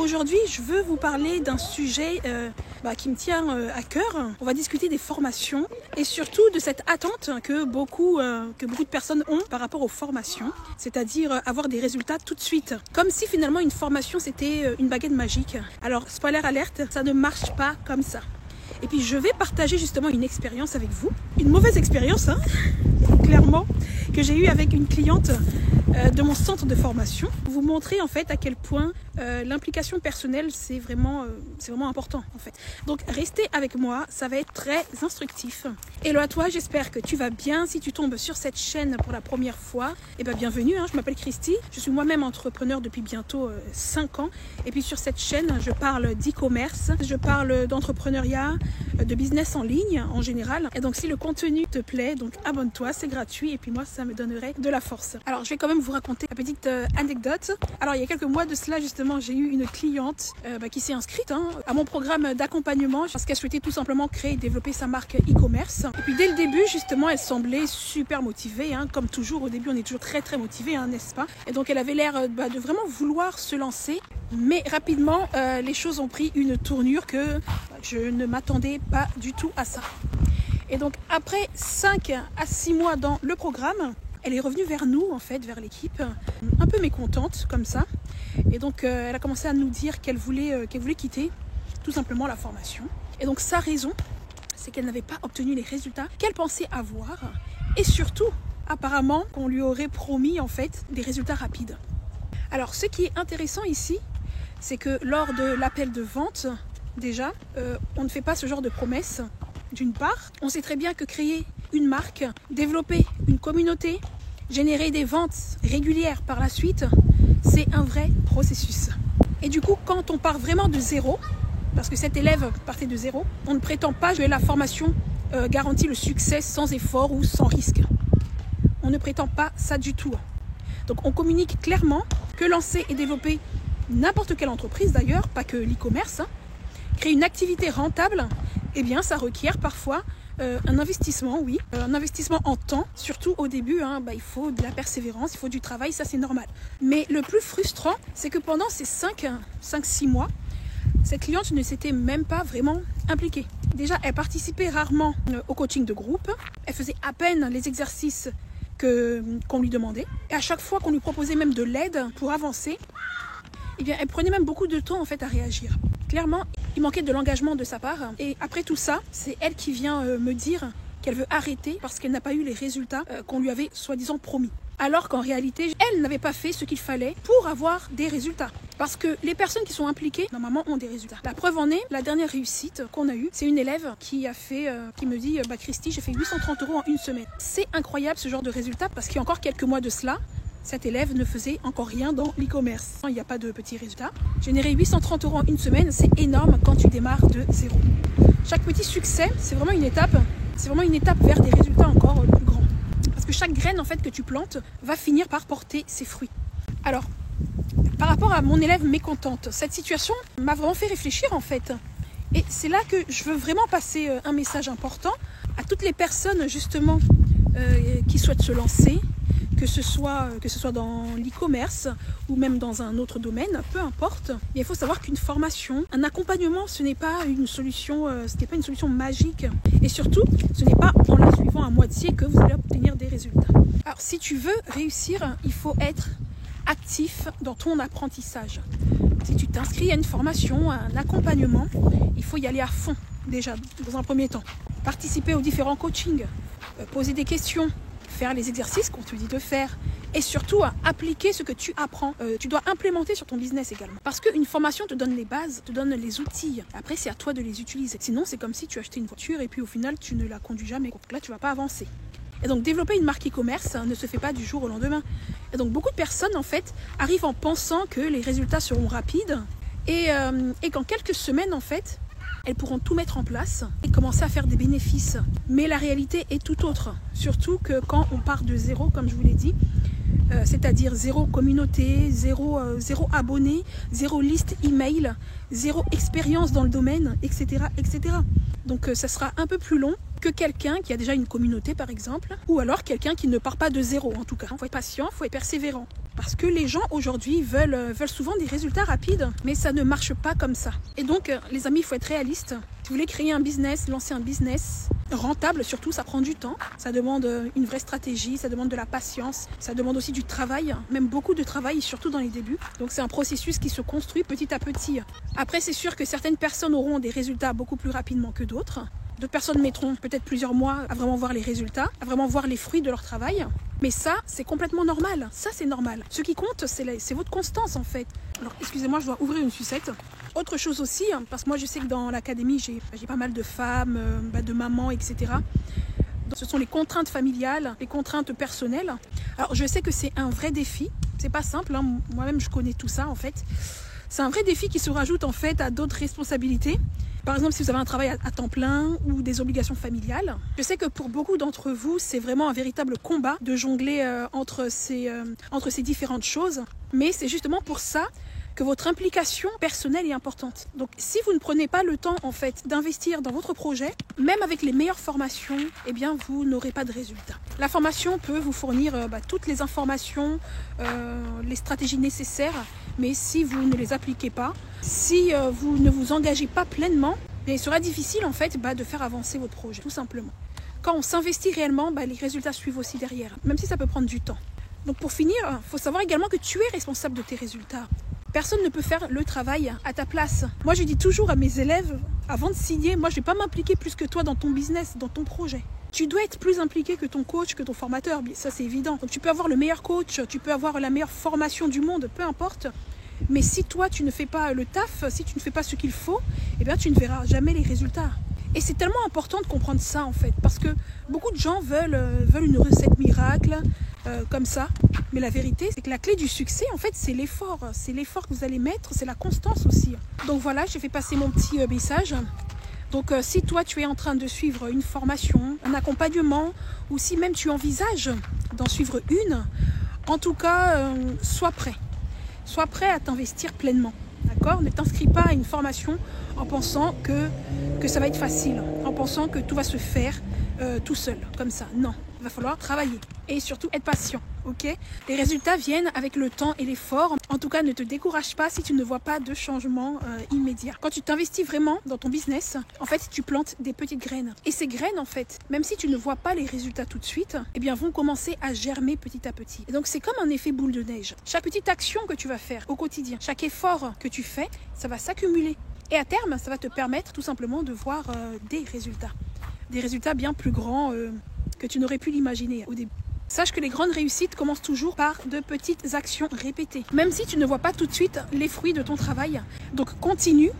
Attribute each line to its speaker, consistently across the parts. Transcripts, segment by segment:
Speaker 1: aujourd'hui, je veux vous parler d'un sujet qui me tient à cœur. On va discuter des formations et surtout de cette attente que beaucoup de personnes ont par rapport aux formations, c'est-à-dire avoir des résultats tout de suite. Comme si finalement une formation c'était une baguette magique. Alors, spoiler alerte, ça ne marche pas comme ça. Et puis je vais partager justement une expérience avec vous, une mauvaise expérience, clairement, que j'ai eue avec une cliente de mon centre de formation. Vous montrer en fait à quel point l'implication personnelle c'est vraiment important en fait. Donc restez avec moi, ça va être très instructif. Hello à toi, j'espère que tu vas bien. Si tu tombes sur cette chaîne pour la première fois, bienvenue, je m'appelle Christy, je suis moi-même entrepreneur depuis bientôt 5 ans. Et puis sur cette chaîne, je parle d'e-commerce, je parle d'entrepreneuriat, de business en ligne en général. Et donc si le contenu te plaît, donc abonne-toi, c'est gratuit et puis moi ça me donnerait de la force. Alors je vais quand même vous raconter une petite anecdote. Alors il y a quelques mois de cela justement, j'ai eu une cliente qui s'est inscrite à mon programme d'accompagnement parce qu'elle souhaitait tout simplement créer et développer sa marque e-commerce. Et puis dès le début justement, elle semblait super motivée, comme toujours au début on est toujours très très motivé, n'est-ce pas? Et donc elle avait l'air de vraiment vouloir se lancer. Mais rapidement, les choses ont pris une tournure que je ne m'attendais pas du tout à ça. Et donc après 5 à 6 mois dans le programme, elle est revenue vers nous, en fait, vers l'équipe, un peu mécontente comme ça. Et donc elle a commencé à nous dire qu'elle voulait quitter tout simplement la formation. Et donc sa raison, c'est qu'elle n'avait pas obtenu les résultats qu'elle pensait avoir. Et surtout, apparemment, qu'on lui aurait promis en fait des résultats rapides. Alors ce qui est intéressant ici, c'est que lors de l'appel de vente, déjà, on ne fait pas ce genre de promesses. D'une part, on sait très bien que créer une marque, développer une communauté, générer des ventes régulières par la suite, c'est un vrai processus. Et du coup, quand on part vraiment de zéro, parce que cet élève partait de zéro, on ne prétend pas que la formation garantit le succès sans effort ou sans risque. On ne prétend pas ça du tout. Donc on communique clairement que lancer et développer n'importe quelle entreprise d'ailleurs, pas que l'e-commerce, créer une activité rentable, ça requiert parfois un investissement, oui, un investissement en temps, surtout au début, il faut de la persévérance, il faut du travail, ça c'est normal. Mais le plus frustrant, c'est que pendant ces 5-6 mois, cette cliente ne s'était même pas vraiment impliquée. Déjà, elle participait rarement au coaching de groupe, elle faisait à peine les exercices qu'on lui demandait. Et à chaque fois qu'on lui proposait même de l'aide pour avancer, elle prenait même beaucoup de temps en fait à réagir. Clairement, il manquait de l'engagement de sa part. Et après tout ça, c'est elle qui vient me dire qu'elle veut arrêter parce qu'elle n'a pas eu les résultats qu'on lui avait soi-disant promis. Alors qu'en réalité, elle n'avait pas fait ce qu'il fallait pour avoir des résultats. Parce que les personnes qui sont impliquées, normalement, ont des résultats. La preuve en est, la dernière réussite qu'on a eue, c'est une élève qui me dit « Christy, j'ai fait 830 € en une semaine ». C'est incroyable ce genre de résultat parce qu'il y a encore quelques mois de cela, cette élève ne faisait encore rien dans l'e-commerce. Il n'y a pas de petits résultats. Générer 830 € en une semaine, c'est énorme quand tu démarres de zéro. Chaque petit succès, c'est vraiment une étape vers des résultats encore plus grands. Parce que chaque graine en fait que tu plantes va finir par porter ses fruits. Alors, par rapport à mon élève mécontente, cette situation m'a vraiment fait réfléchir en fait. Et c'est là que je veux vraiment passer un message important à toutes les personnes justement qui souhaitent se lancer, que ce soit dans l'e-commerce ou même dans un autre domaine, peu importe. Il faut savoir qu'une formation, un accompagnement, ce n'est pas une solution magique. Et surtout, ce n'est pas en la suivant à moitié que vous allez obtenir des résultats. Alors, si tu veux réussir, il faut être actif dans ton apprentissage. Si tu t'inscris à une formation, à un accompagnement, il faut y aller à fond, déjà, dans un premier temps. Participer aux différents coachings, poser des questions, faire les exercices qu'on te dit de faire et surtout à appliquer ce que tu apprends. Tu dois implémenter sur ton business également. Parce qu'une formation te donne les bases, te donne les outils. Après, c'est à toi de les utiliser. Sinon, c'est comme si tu achetais une voiture et puis au final, tu ne la conduis jamais. Donc là, tu ne vas pas avancer. Et donc, développer une marque e-commerce ne se fait pas du jour au lendemain. Et donc, beaucoup de personnes, en fait, arrivent en pensant que les résultats seront rapides et qu'en quelques semaines, en fait, elles pourront tout mettre en place et commencer à faire des bénéfices. Mais la réalité est tout autre. Surtout que quand on part de zéro, comme je vous l'ai dit, c'est-à-dire zéro communauté, zéro abonné, zéro liste email, zéro expérience dans le domaine, etc. etc. Donc ça sera un peu plus long que quelqu'un qui a déjà une communauté par exemple, ou alors quelqu'un qui ne part pas de zéro en tout cas. Il faut être patient, il faut être persévérant. Parce que les gens aujourd'hui veulent souvent des résultats rapides, mais ça ne marche pas comme ça. Et donc, les amis, il faut être réaliste. Si vous voulez créer un business, lancer un business rentable, surtout, ça prend du temps. Ça demande une vraie stratégie, ça demande de la patience, ça demande aussi du travail, même beaucoup de travail, surtout dans les débuts. Donc, c'est un processus qui se construit petit à petit. Après, c'est sûr que certaines personnes auront des résultats beaucoup plus rapidement que d'autres. D'autres personnes mettront peut-être plusieurs mois à vraiment voir les résultats, à vraiment voir les fruits de leur travail. Mais ça, c'est complètement normal. Ça, c'est normal. Ce qui compte, c'est votre constance, en fait. Alors, excusez-moi, je dois ouvrir une sucette. Autre chose aussi, parce que moi, je sais que dans l'académie, j'ai pas mal de femmes, de mamans, etc. Donc, ce sont les contraintes familiales, les contraintes personnelles. Alors, je sais que c'est un vrai défi. C'est pas simple, hein. Moi-même, je connais tout ça, en fait. C'est un vrai défi qui se rajoute, en fait, à d'autres responsabilités. Par exemple, si vous avez un travail à temps plein ou des obligations familiales. Je sais que pour beaucoup d'entre vous, c'est vraiment un véritable combat de jongler entre ces différentes choses. Mais c'est justement pour ça que votre implication personnelle est importante. Donc, si vous ne prenez pas le temps, en fait, d'investir dans votre projet, même avec les meilleures formations, eh bien, vous n'aurez pas de résultats. La formation peut vous fournir toutes les informations, les stratégies nécessaires, mais si vous ne les appliquez pas, si vous ne vous engagez pas pleinement, il sera difficile, en fait, de faire avancer votre projet, tout simplement. Quand on s'investit réellement, les résultats suivent aussi derrière, même si ça peut prendre du temps. Donc, pour finir, il faut savoir également que tu es responsable de tes résultats. Personne ne peut faire le travail à ta place. Moi, je dis toujours à mes élèves, avant de signer, moi, je ne vais pas m'impliquer plus que toi dans ton business, dans ton projet. Tu dois être plus impliqué que ton coach, que ton formateur. Ça, c'est évident. Donc, tu peux avoir le meilleur coach, tu peux avoir la meilleure formation du monde, peu importe. Mais si toi, tu ne fais pas le taf, si tu ne fais pas ce qu'il faut, eh bien, tu ne verras jamais les résultats. Et c'est tellement important de comprendre ça, en fait, parce que beaucoup de gens veulent une recette miracle, comme ça. Mais la vérité, c'est que la clé du succès, en fait, c'est l'effort. C'est l'effort que vous allez mettre, c'est la constance aussi. Donc voilà, j'ai fait passer mon petit message. Donc si toi, tu es en train de suivre une formation, un accompagnement, ou si même tu envisages d'en suivre une, en tout cas, sois prêt. Sois prêt à t'investir pleinement. D'accord ? Ne t'inscris pas à une formation en pensant que ça va être facile, en pensant que tout va se faire tout seul, comme ça. Non, il va falloir travailler et surtout être patient. Ok ? Les résultats viennent avec le temps et l'effort. En tout cas, ne te décourage pas si tu ne vois pas de changement immédiat. Quand tu t'investis vraiment dans ton business, en fait, tu plantes des petites graines. Et ces graines, en fait, même si tu ne vois pas les résultats tout de suite, eh bien, vont commencer à germer petit à petit. Et donc, c'est comme un effet boule de neige. Chaque petite action que tu vas faire au quotidien, chaque effort que tu fais, ça va s'accumuler. Et à terme, ça va te permettre tout simplement de voir des résultats. Des résultats bien plus grands que tu n'aurais pu l'imaginer au début. Sache que les grandes réussites commencent toujours par de petites actions répétées. Même si tu ne vois pas tout de suite les fruits de ton travail. Donc continue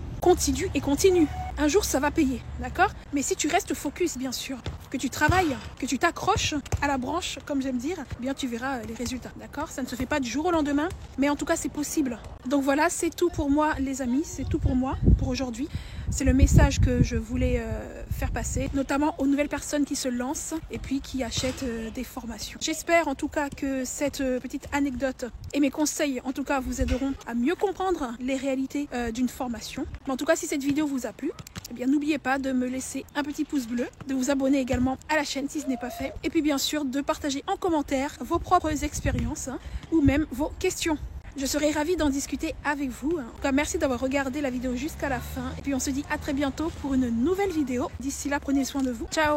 Speaker 1: et continue. Un jour, ça va payer, d'accord ? Mais si tu restes focus, bien sûr, que tu travailles, que tu t'accroches à la branche, comme j'aime dire, eh bien tu verras les résultats, d'accord ? Ça ne se fait pas du jour au lendemain, mais en tout cas, c'est possible. Donc voilà, c'est tout pour moi, les amis. C'est tout pour moi, pour aujourd'hui. C'est le message que je voulais faire passer, notamment aux nouvelles personnes qui se lancent et puis qui achètent des formations. J'espère en tout cas que cette petite anecdote et mes conseils, en tout cas, vous aideront à mieux comprendre les réalités d'une formation. Mais en tout cas, si cette vidéo vous a plu, eh bien, n'oubliez pas de me laisser un petit pouce bleu, de vous abonner également à la chaîne si ce n'est pas fait, et puis bien sûr de partager en commentaire vos propres expériences ou même vos questions. Je serai ravie d'en discuter avec vous. En tout cas, merci d'avoir regardé la vidéo jusqu'à la fin. Et puis on se dit à très bientôt pour une nouvelle vidéo. D'ici là, prenez soin de vous. Ciao!